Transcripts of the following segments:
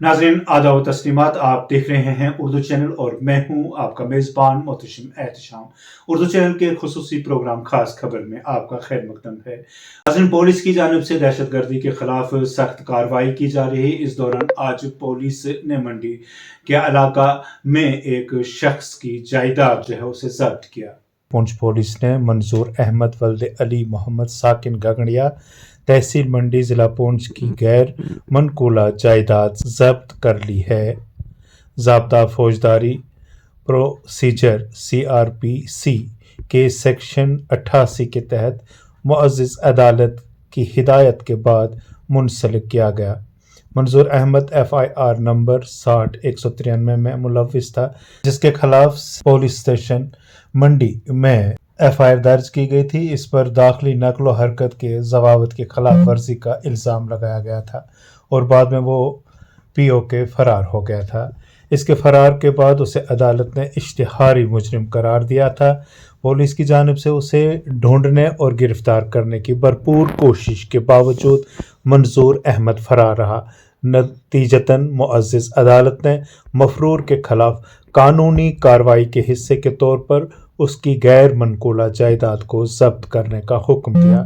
नाज़रीन आदाब व तस्लीमात, आप देख रहे हैं उर्दू चैनल और मैं हूं आपका मेज़बान मोहतशिम एहतशाम। उर्दू चैनल के खुसूसी प्रोग्राम खास खबर में आपका खैर मकदम है। नाज़रीन, पुलिस की जानिब से दहशत गर्दी के खिलाफ सख्त कार्रवाई की जा रही है। इस दौरान आज पुलिस ने मंडी के इलाका में एक शख्स की जायदाद जो है उसे जब्त किया। पुंछ पुलिस ने मंजूर अहमद वल्द अली मोहम्मद साकिन गगड़िया तहसील मंडी जिला पुंछ की गैर मनकूला जायदाद जब्त कर ली है। ज़ाब्ता फौजदारी प्रोसीजर CRPC के सेक्शन 88 के तहत मुअज़्ज़िज़ अदालत की हिदायत के बाद मुंसलिक किया गया। मंजूर अहमद FIR नंबर 60-193 में मुलव्विस था, जिसके खिलाफ पुलिस स्टेशन मंडी में FIR दर्ज की गई थी। इस पर दाखिली नकलो हरकत के ज़वाबित की खिलाफ वर्जी का इल्ज़ाम लगाया गया था और बाद में वो POK फरार हो गया था। इसके फरार के बाद उसे अदालत ने इश्तिहारी मुजरिम करार दिया था। पुलिस की जानिब से उसे ढूंढने और गिरफ्तार करने की भरपूर कोशिश के बावजूद मंजूर अहमद फरार रहा। नतीजतन मुअज़्ज़िज़ अदालत ने मफरूर के खिलाफ कानूनी कार्रवाई के हिस्से के तौर पर उसकी गैर मनकूला जायदाद को जब्त करने का हुक्म दिया।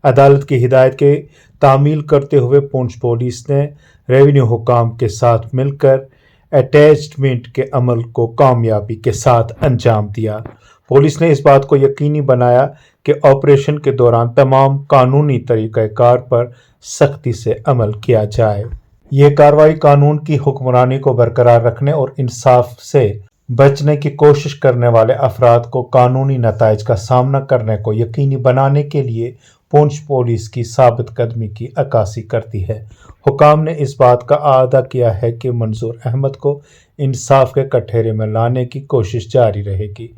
अदालत की हिदायत के तामील करते हुए पुंछ पुलिस ने रेवेन्यू हुकाम के साथ मिलकर अटैचमेंट के अमल को कामयाबी के साथ अंजाम दिया। पुलिस ने इस बात को यकीनी बनाया कि ऑपरेशन के दौरान तमाम कानूनी तरीक़ाकार पर सख्ती से अमल किया जाए। ये कार्रवाई कानून की हुक्मरानी को बरकरार रखने और इंसाफ से बचने की कोशिश करने वाले अफराद को कानूनी नताइज का सामना करने को यकीनी बनाने के लिए पुंछ पुलिस की साबित कदमी की अक्कासी करती है। हुकाम ने इस बात का अदा किया है कि मंजूर अहमद को इंसाफ के कठघरे में लाने की कोशिश जारी रहेगी।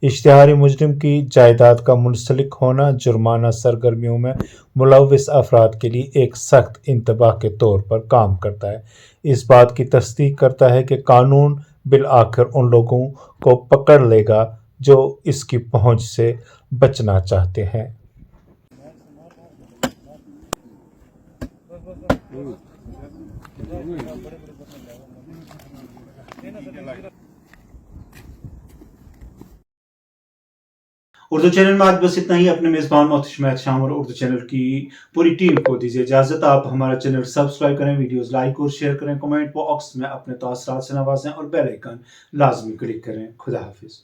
इश्तिहारी मुजरिम की जायदाद का मुंसलिक होना जुर्माना सरगर्मियों में मुलव्विस अफराद के लिए एक सख्त इंतबाह के तौर पर काम करता है। इस बात की तस्दीक करता है कि कानून बिल आखिर उन लोगों को पकड़ लेगा जो इसकी पहुंच से बचना चाहते हैं। उर्दू चैनल में आज बस इतना ही। अपने मेज़बान मोहतशिम एहतशाम और उर्दू चैनल की पूरी टीम को दीजिए इजाज़त। आप हमारा चैनल सब्सक्राइब करें, वीडियोस लाइक और शेयर करें, कमेंट बॉक्स में अपने तासरात से नवाजें और बेल आइकन लाजमी क्लिक करें। खुदा हाफिज़।